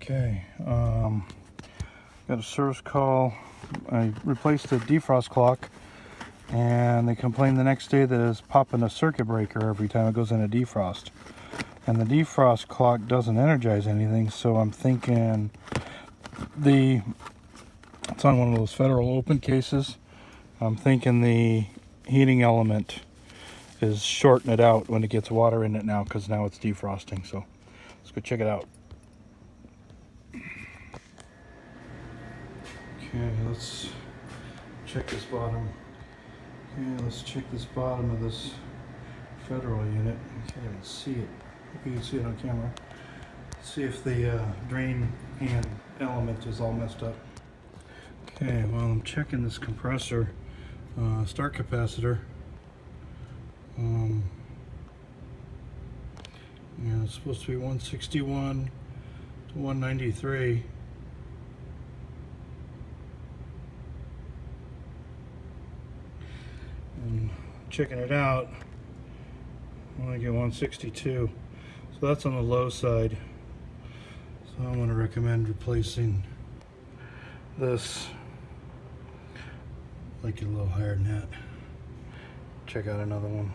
Okay, got a service call. I replaced the defrost clock, and they complained the next day that it's popping a circuit breaker every time it goes into defrost. And the defrost clock doesn't energize anything, so I'm thinking it's on one of those federal open cases. I'm thinking the heating element is shorting it out when it gets water in it now, because now it's defrosting. So let's go check it out. Okay, let's check this bottom. Okay, let's check this bottom of this federal unit. I can't even see it. Hope you can see it on camera. Let's see if the drain pan element is all messed up. Okay, well, I'm checking this compressor start capacitor. Yeah, it's supposed to be 161 to 193. And checking it out, I want to get 162. So that's on the low side. So I'm going to recommend replacing this, like a little higher than that. Check out another one.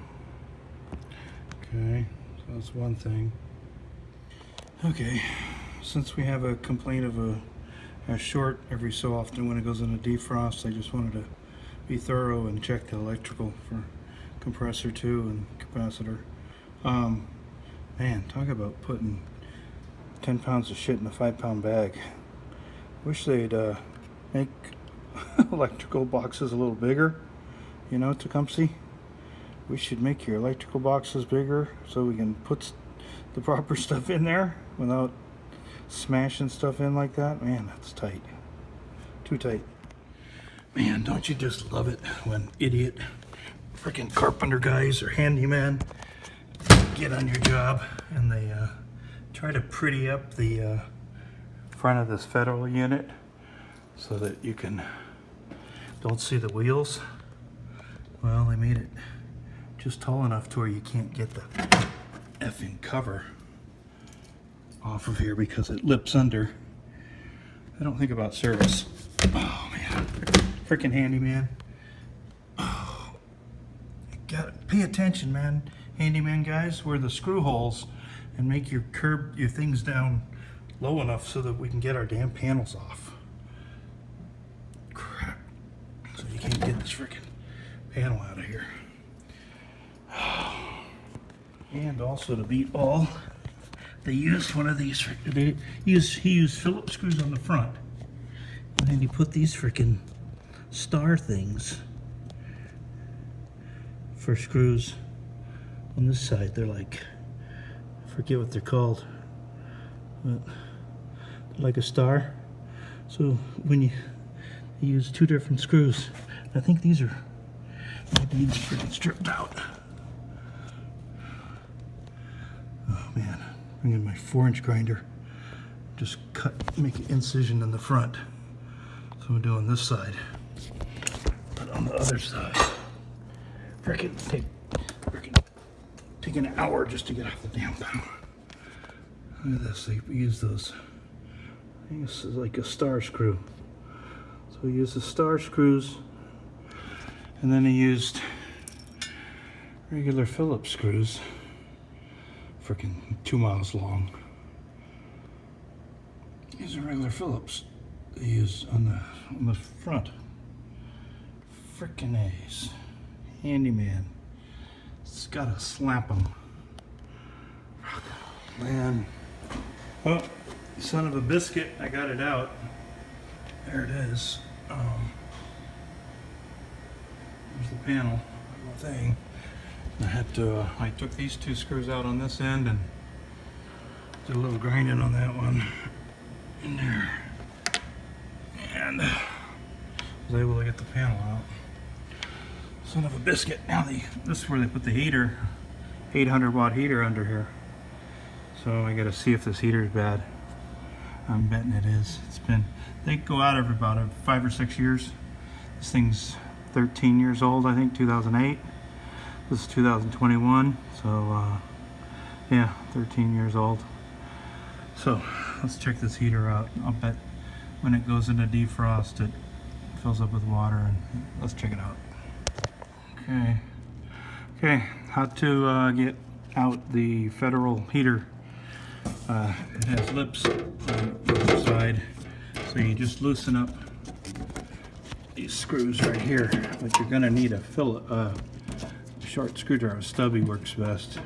Okay, so that's one thing. Okay, since we have a complaint of a short every so often when it goes into defrost, I just wanted to be thorough and check the electrical for compressor 2 and capacitor. Man, talk about putting 10 pounds of shit in a 5-pound bag. Wish they'd make electrical boxes a little bigger, you know, Tecumseh. We should make your electrical boxes bigger so we can put the proper stuff in there without smashing stuff in like that. Man, that's tight. Too tight. Man, don't you just love it when idiot freaking carpenter guys or handyman get on your job and they try to pretty up the front of this federal unit so that you don't see the wheels. Well, they made it just tall enough to where you can't get the effing cover off of here because it lips under. I don't think about service. Oh man, freaking handyman. Oh, you gotta pay attention, man. Handyman guys, where the screw holes, and make your things down low enough so that we can get our damn panels off. Crap. So you can't get this freaking panel out of here. And also to beat all, they used one of these. He used Phillips screws on the front, and then he put these freaking star things for screws on this side. They're like, I forget what they're called, but they're like a star. So when you use 2 different screws, I think these are these freaking stripped out. Oh man, bring in my 4-inch grinder. Just make an incision in the front. So we're doing this side, but on the other side, freaking take an hour just to get off the damn panel. Look at this. They use those. I think this is like a star screw. So we used the star screws, and then he used regular Phillips screws, freaking 2 miles long. These are regular Phillips they use on the front. Frickin' A's. Handyman. It's gotta slap them. Man. Oh, son of a biscuit, I got it out. There it is. There's the panel thing. I took these 2 screws out on this end and did a little grinding on that one in there, and was able to get the panel out. Son of a biscuit. Now this is where they put the heater, 800-watt heater under here. So I gotta see if this heater is bad. I'm betting it is. They go out every about 5 or 6 years. This thing's 13 years old, I think, 2008. This is 2021, so yeah, 13 years old. So let's check this heater out. I'll bet when it goes into defrost it fills up with water, and let's check it out. Okay, how to get out the federal heater. It has lips on either side, so you just loosen up these screws right here, but you're going to need a short screwdriver. Stubby works best to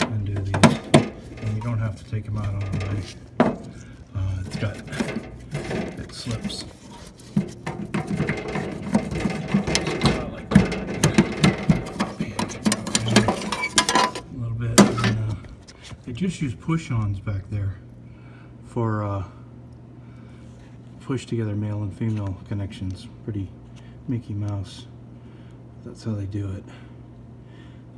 undo these, and you don't have to take them out all the way. It slips. A little bit. And, they just use push-ons back there for push together male and female connections. Pretty Mickey Mouse. That's how they do it.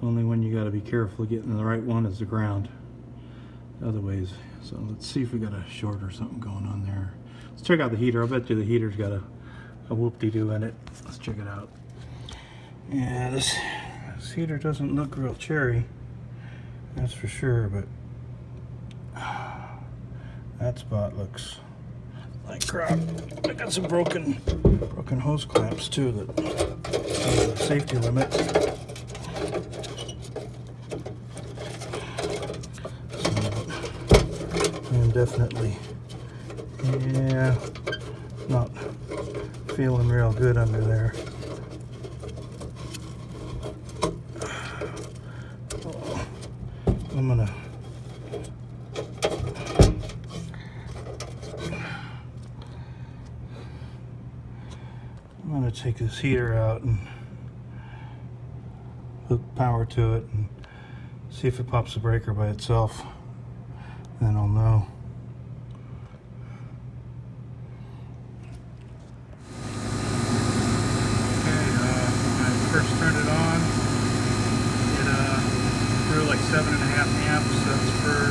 Only one you got to be careful getting the right one is the ground. Other ways. So let's see if we got a short or something going on there. Let's check out the heater. I bet you the heater's got a whoop-de-doo in it. Let's check it out. Yeah, this heater doesn't look real cherry, that's for sure, but that spot looks like crap. I got some broken hose clamps too that safety limit. I'm definitely, yeah, not feeling real good under there. I'm gonna take this heater out and hook power to it and see if it pops the breaker by itself. Then I'll know. Okay, when I first turned it on, it drew like 7.5 amps. That's for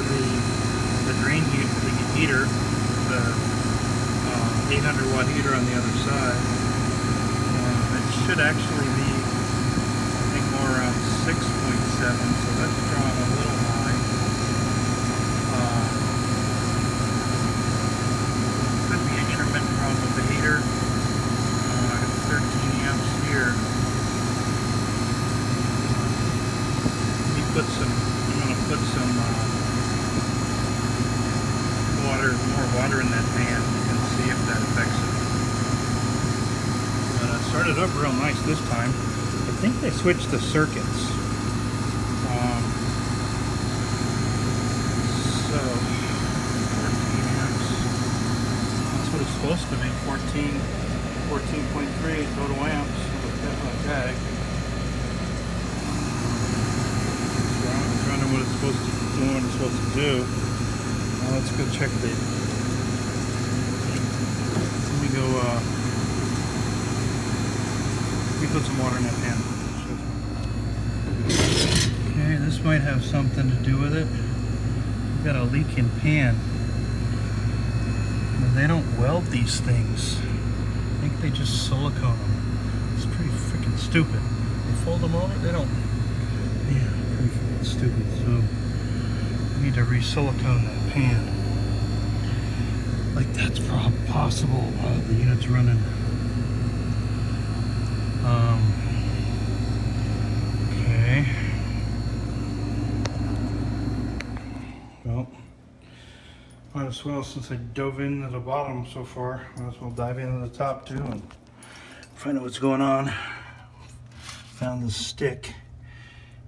the drain heater, the 800 watt heater on the other side. It should actually be, I think, more around 6.7, so that's drawn a little high. Could be an intermittent problem with the heater. I got 13 amps here. I'm going to put some more water in that pan and see if that affects it. Started up real nice this time. I think they switched the circuits. So 14 amps. That's what it's supposed to be. 14.3 total amps. Okay. It's running what it's supposed to do. Now let's go check the. Let me go. Let me put some water in that pan. Okay, this might have something to do with it. We've got a leaking pan. And they don't weld these things. I think they just silicone them. It's pretty freaking stupid. They fold them over, they don't. Yeah, pretty freaking stupid. So we need to re-silicone that pan. Like that's possible while the unit's running. Okay. Well, might as well, since I dove into the bottom so far, might as well dive into the top too and find out what's going on. Found this stick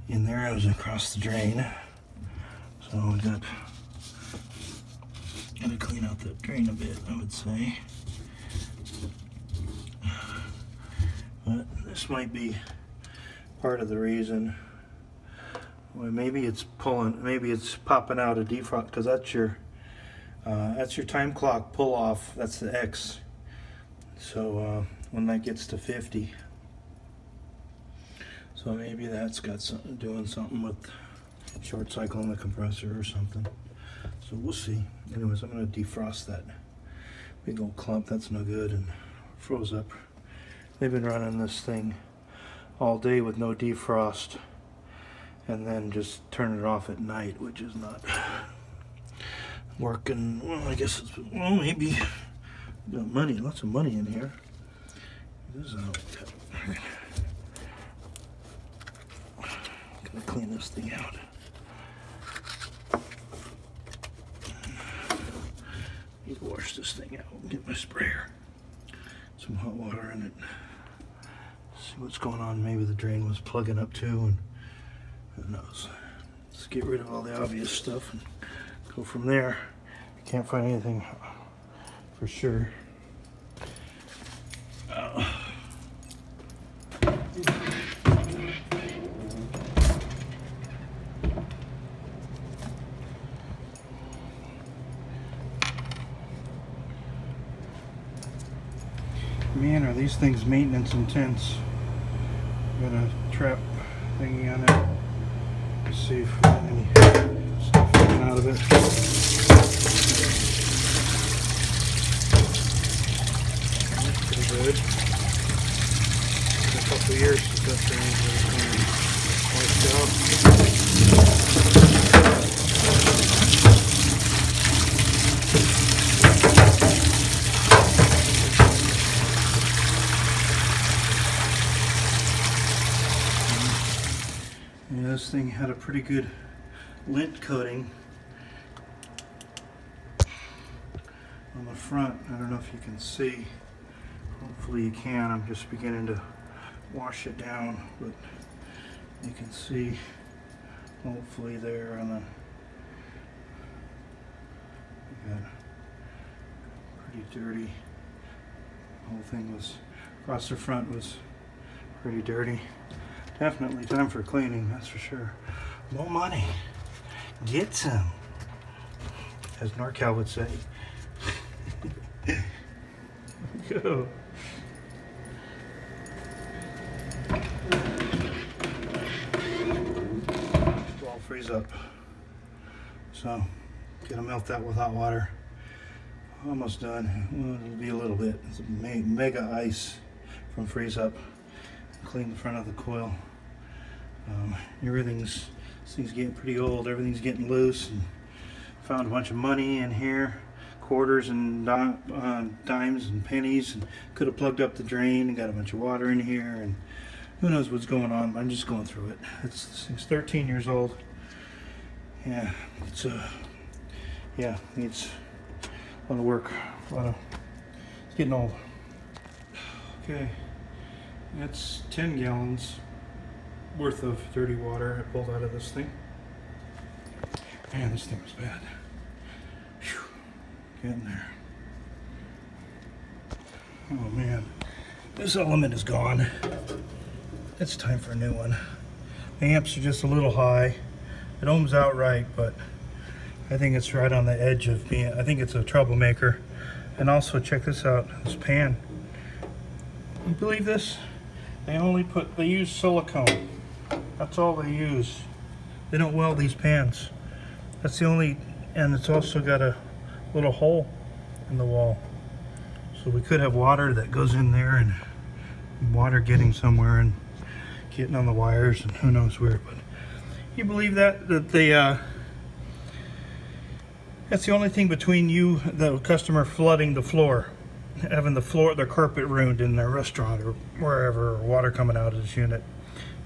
in there. It was across the drain. So we gotta clean out that drain a bit, I would say. But this might be part of the reason. Well, maybe it's popping out a defrost, because that's your time clock pull off. That's the X. So when that gets to 50, so maybe that's got doing something with short cycling the compressor or something. So we'll see. Anyways, I'm gonna defrost that big old clump. That's no good and froze up. They've been running this thing all day with no defrost, and then just turn it off at night, which is not working. Well, I guess it's, well, maybe got money, lots of money in here. This is gonna clean this thing out. Need to wash this thing out and get my sprayer. Some hot water in it. See what's going on. Maybe the drain was plugging up too, and who knows. Let's get rid of all the obvious stuff and go from there. Can't find anything for sure. Man, are these things maintenance intense. Got a trap thingy on it. Let's see if we got any stuff coming out of it. That's pretty good. In a couple of years since that drain's been washed out. Yeah, this thing had a pretty good lint coating on the front. I don't know if you can see. Hopefully you can. I'm just beginning to wash it down, but you can see hopefully there on the, got pretty dirty. The whole thing was, across the front was pretty dirty. Definitely time for cleaning, that's for sure. More money. Get some. As NorCal would say. Go. It'll all freeze up. So, gonna melt that with hot water. Almost done. Well, it'll be a little bit. It's a mega ice from freeze up. Clean the front of the coil. This thing's getting pretty old. Everything's getting loose. And found a bunch of money in here, quarters and dimes and pennies, and could have plugged up the drain and got a bunch of water in here. And who knows what's going on? I'm just going through it. This thing's 13 years old. Yeah, it's needs a lot of work. It's getting old. Okay. That's 10 gallons worth of dirty water I pulled out of this thing. Man, this thing was bad. Whew. Getting there. Oh man, this element is gone. It's time for a new one. The amps are just a little high. It ohms out right, but I think it's right on the edge of being, I think it's a troublemaker. And also check this out, this pan. You believe this? They use silicone. That's all they use. They don't weld these pans. That's the only, and it's also got a little hole in the wall. So we could have water that goes in there and water getting somewhere and getting on the wires and who knows where. But you believe that that's the only thing between you, the customer, flooding the floor, having their carpet ruined in their restaurant or wherever, or water coming out of this unit,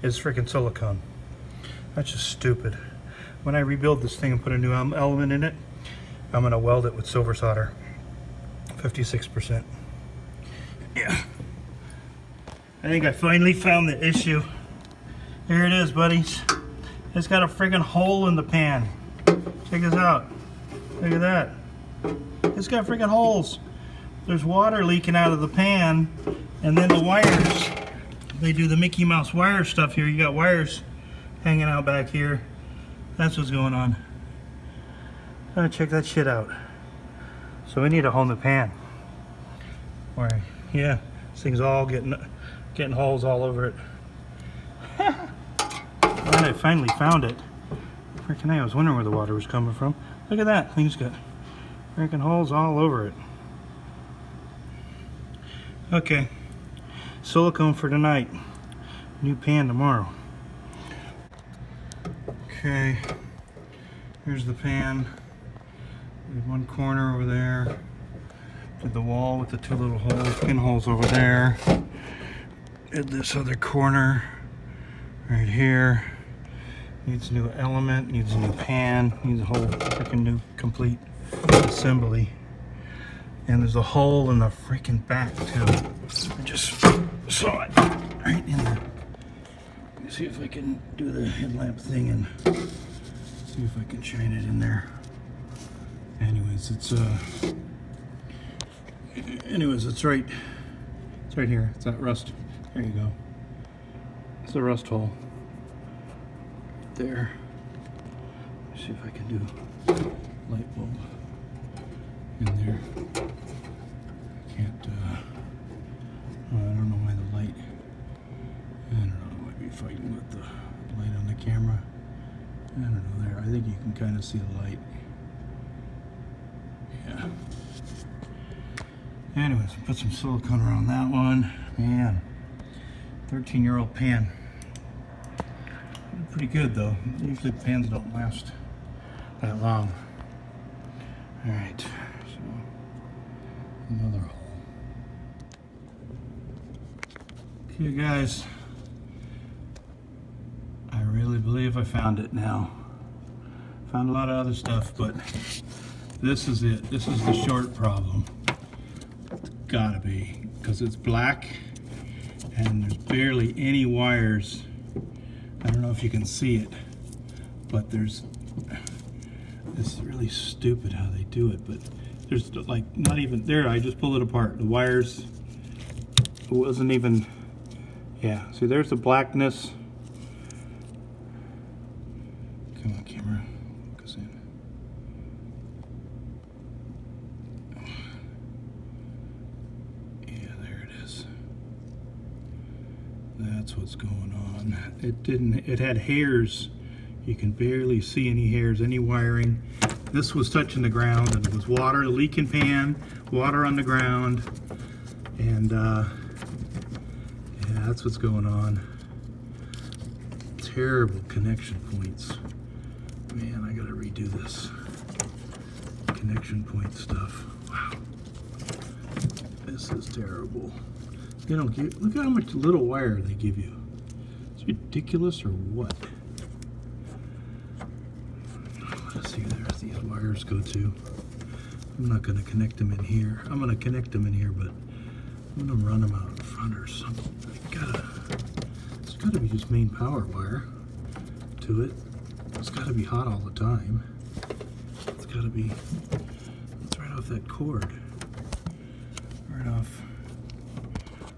is freaking silicone. That's just stupid. When I rebuild this thing and put a new element in it, I'm gonna weld it with silver solder, 56%. Yeah. I think I finally found the issue. Here it is, buddies. It's got a freaking hole in the pan. Check this out. Look at that. It's got freaking holes. There's water leaking out of the pan, and then the wires. They do the Mickey Mouse wire stuff here. You got wires hanging out back here. That's what's going on. Check that shit out. So we need a whole new pan. Where, yeah, this thing's all getting holes all over it. And I finally found it. Freaking I was wondering where the water was coming from. Look at that. Thing's got freaking holes all over it. Okay. Silicone for tonight. New pan tomorrow. Okay. Here's the pan. Did one corner over there. Did the wall with the two little holes, pinholes over there. Did this other corner right here. Needs a new element, needs a new pan, needs a whole freaking new complete assembly. And there's a hole in the freaking back too. I just saw it right in there. Let me see if I can do the headlamp thing and see if I can shine it in there. Anyways, it's right here. It's that rust. There you go. It's a rust hole. There. Let's see if I can do light bulb in there. I can't, I don't know why the light, I don't know, I might be fighting with the light on the camera. I don't know there. I think you can kind of see the light. Yeah. Anyways, put some silicone around that one. Man, 13-year-old pan. Pretty good though. Usually pans don't last that long. Alright, so another hole. Okay guys, I really believe I found it now. Found a lot of other stuff, but this is it. This is the short problem. It's gotta be, because it's black and there's barely any wires. I don't know if you can see it, but there's, it's really stupid how they do it, but there's like not even, there, I just pulled it apart. The wires, it wasn't even, yeah, see there's the blackness. Come on camera, focus in. Yeah, there it is. That's what's going on. It had hairs. You can barely see any hairs, any wiring. This was touching the ground, and it was water, a leaking pan, water on the ground, and yeah, that's what's going on. Terrible connection points. Man, I gotta redo this connection point stuff. Wow, this is terrible. They don't give, look at how much little wire they give you. It's ridiculous, or what? Let's see, there's these wires go to. I'm not going to connect them in here. I'm going to connect them in here, but I'm going to run them out in front or something. It's got to be just main power wire to it. It's got to be hot all the time. It's got to be, it's right off that cord. Right off.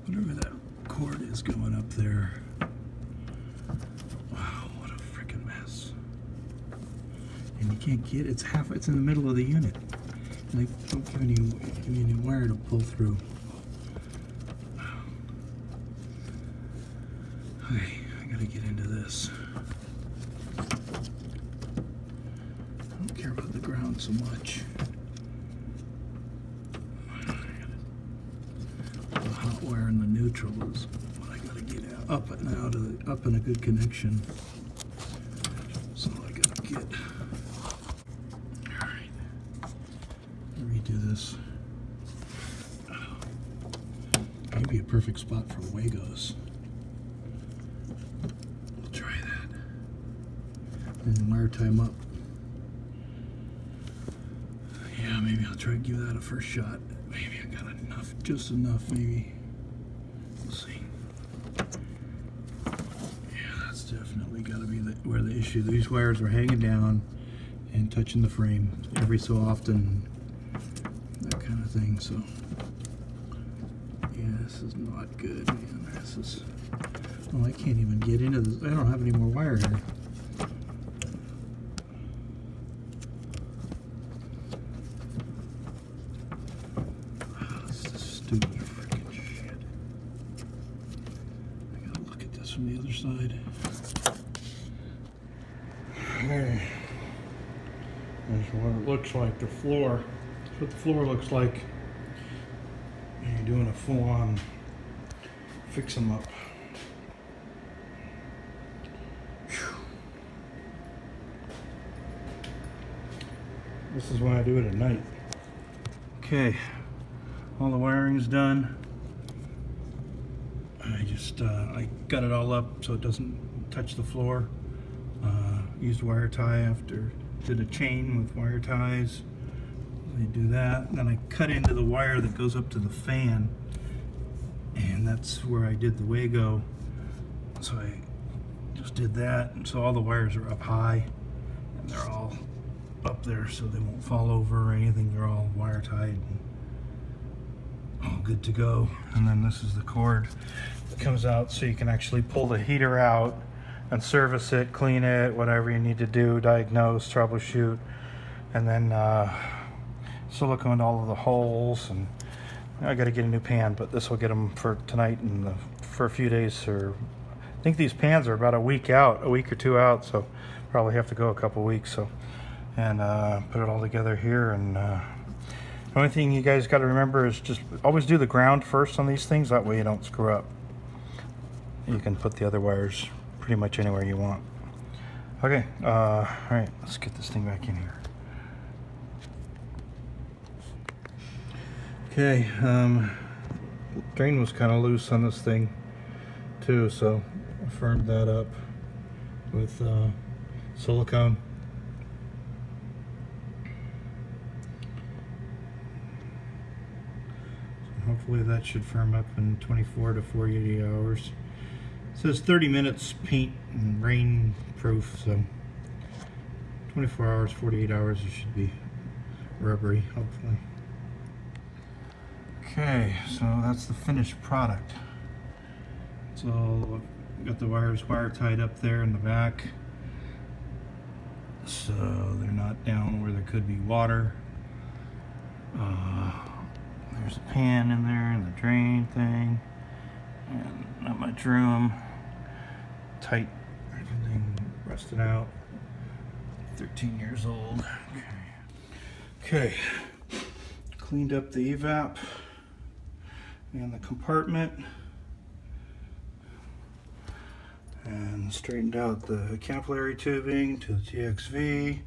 Whatever that cord is going up there. Wow, what a freaking mess. And you can't get, it's in the middle of the unit. And they don't give you any wire to pull through. Okay, I gotta get into this. I don't care about the ground so much. The hot wire and the neutral is what I gotta get up and out of up in a good connection. That's all I gotta get. Alright. Redo this. Maybe a perfect spot for Wagos. We'll try that. And wire tie them up. Yeah, maybe I'll try to give that a first shot. Maybe I got enough, just enough, maybe. We'll see. Yeah, that's definitely got to be where the issue. These wires are hanging down and touching the frame every so often, that kind of thing. So, yeah, this is not good, man. This is. Oh, I can't even get into this. I don't have any more wire here. Stupid freaking shit. I gotta look at this from the other side. Okay. There's what it looks like, the floor. That's what the floor looks like. And you're doing a full-on fix them up. Whew. This is when I do it at night. Okay, all the wiring's done. I got it all up so it doesn't touch the floor. Used wire tie after, did a chain with wire ties. I do that, and then I cut into the wire that goes up to the fan, and that's where I did the Wago. So I just did that, and so all the wires are up high, and they're all up there so they won't fall over or anything. They're all wire tied and all good to go. And then this is the cord that comes out so you can actually pull the heater out and service it, clean it, whatever you need to do, diagnose, troubleshoot, and then silicone all of the holes. And I got to get a new pan, but this will get them for tonight and for a few days. Or I think these pans are about a week or two out, so probably have to go a couple weeks. So, and put it all together here. And the only thing you guys got to remember is just always do the ground first on these things. That way you don't screw up. You can put the other wires pretty much anywhere you want. Okay, all right, let's get this thing back in here. Okay, drain was kind of loose on this thing too, so I firmed that up with silicone. So hopefully that should firm up in 24 to 48 hours. It says 30 minutes paint and rain proof, so 24 hours, 48 hours, it should be rubbery, hopefully. Okay, so that's the finished product. So got the wires wire tied up there in the back, so they're not down where there could be water. There's a pan in there and the drain thing, and not much room. Tight, everything rusted out. 13 years old. Okay, cleaned up the evap and the compartment, and straightened out the capillary tubing to the TXV,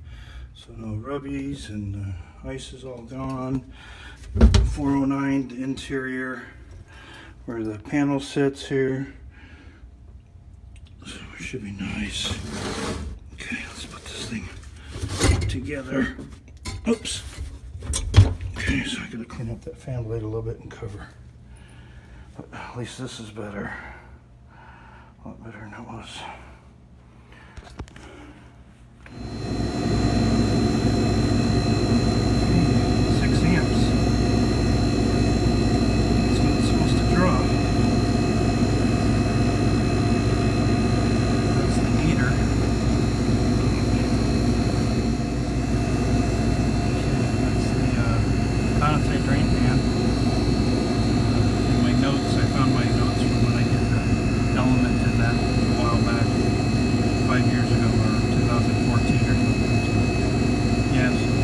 so no rubbies, and the ice is all gone. 409, the interior where the panel sits here, so it should be nice. Okay, let's put this thing together. Oops. Okay, so I gotta clean up that fan blade a little bit and cover. But at least this is better. A lot better than it was. 6 amps. That's what it's supposed to draw. That's the heater. That's the condensate drain pan. In my notes, I found my notes from when I did the element in that a while back, 5 years ago, or 2014 or something. So, yeah, so it's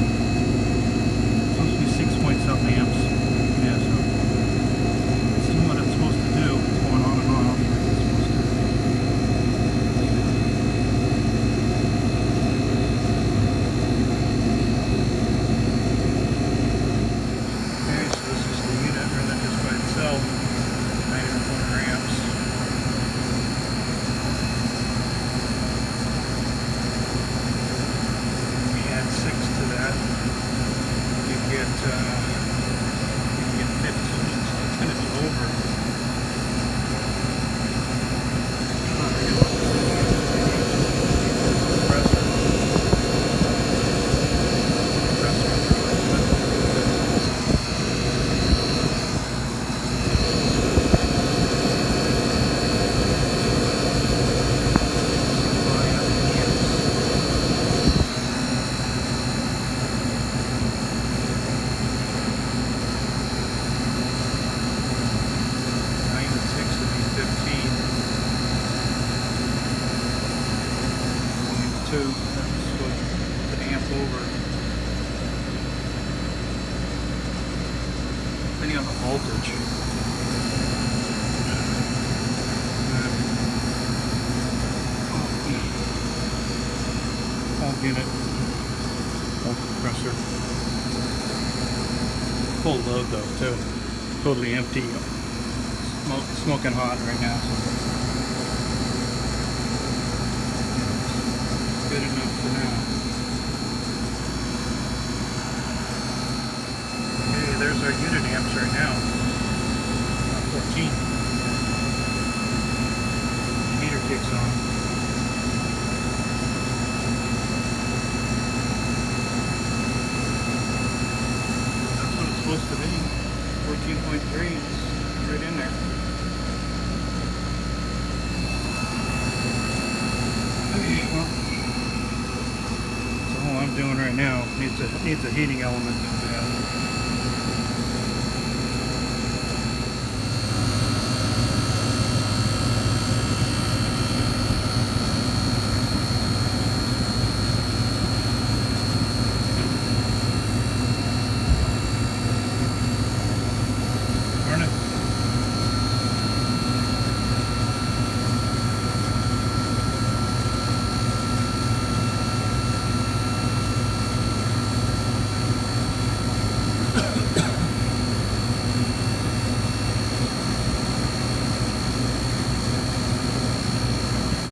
supposed to be 6 point something amps. Yeah, so it's doing what it's supposed to do. It's going on and off like it's supposed to. Okay, so this is the unit running just by itself, 904 amps. We add 6 to that, you get 15, so it's going to be over. That's an amp over. Depending on the voltage. I'll get it. Oh, compressor. full load though too. Totally empty. Smoking hot right now. So good enough for now. Okay, there's our unit amps right now. 14. The heater kicks on. That's what it's supposed to be. 14.3 is right in there. Okay, well, that's all I'm doing right now. Needs a heating element.